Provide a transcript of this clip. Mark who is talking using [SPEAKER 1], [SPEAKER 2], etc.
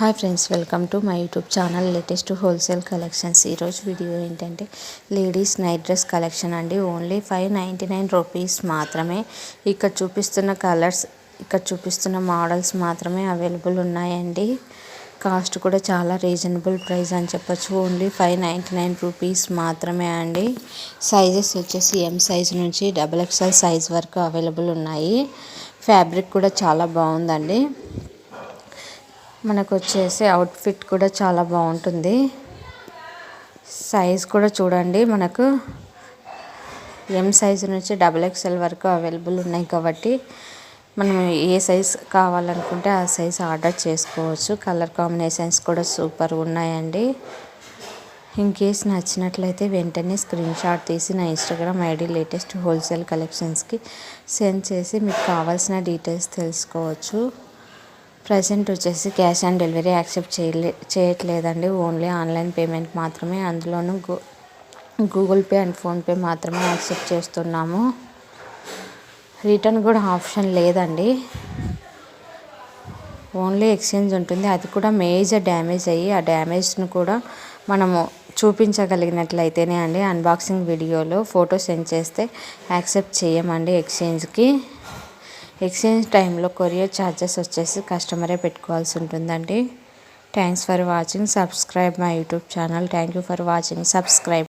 [SPEAKER 1] Hi friends, welcome to my YouTube channel latest wholesale collections. ఈరోజు video ఏంటంటే ladies night dress collection అండి. Only 599 rupees మాత్రమే. ఇక్కడ చూపిస్తున్న కలర్స్, ఇక్కడ చూపిస్తున్న మోడల్స్ మాత్రమే అవైలబుల్ ఉన్నాయండి. కాస్ట్ కూడా చాలా రీజనబుల్ ప్రైస్ అని చెప్పొచ్చు. ఓన్లీ 599 రూపీస్ మాత్రమే అండి. సైజెస్ వచ్చేసి ఎం సైజ్ నుంచి XXL సైజ్ వరకు అవైలబుల్ ఉన్నాయి. ఫ్యాబ్రిక్ కూడా చాలా బాగుందండి. మనకు వచ్చేసి అవుట్ఫిట్ కూడా చాలా బాగుంటుంది. సైజ్ కూడా చూడండి, మనకు ఎం సైజు నుంచి XXL వరకు అవైలబుల్ ఉన్నాయి కాబట్టి మనం ఏ సైజ్ కావాలనుకుంటే ఆ సైజ్ ఆర్డర్ చేసుకోవచ్చు. కలర్ కాంబినేషన్స్ కూడా సూపర్ ఉన్నాయండి. ఇన్ కేస్ నచ్చినట్లయితే వెంటనే స్క్రీన్ షాట్ తీసి నా ఇన్స్టాగ్రామ్ ఐడి లేటెస్ట్ హోల్సేల్ కలెక్షన్స్కి సెండ్ చేసి మీకు కావాల్సిన డీటెయిల్స్ తెలుసుకోవచ్చు. ప్రజెంట్ వచ్చేసి క్యాష్ ఆన్ డెలివరీ యాక్సెప్ట్ చేయట్లేదండి. ఓన్లీ ఆన్లైన్ పేమెంట్ మాత్రమే. అందులోనూ గూగుల్ పే అండ్ ఫోన్పే మాత్రమే యాక్సెప్ట్ చేస్తున్నాము. రిటర్న్ కూడా ఆప్షన్ లేదండి. ఓన్లీ ఎక్స్చేంజ్ ఉంటుంది. అది కూడా మేజర్ డ్యామేజ్ అయ్యి ఆ డ్యామేజ్ను కూడా మనము చూపించగలిగినట్లయితేనే అండి అన్బాక్సింగ్ వీడియోలో ఫోటో సెండ్ చేస్తే యాక్సెప్ట్ చేయమండి ఎక్స్చేంజ్కి. ఎక్స్చేంజ్ టైంలో కొరియర్ ఛార్జెస్ వచ్చేసి కస్టమరే పెట్టుకోవాల్సి ఉంటుందండి. Thanks for watching. Subscribe my YouTube channel. Thank you for watching. Subscribe.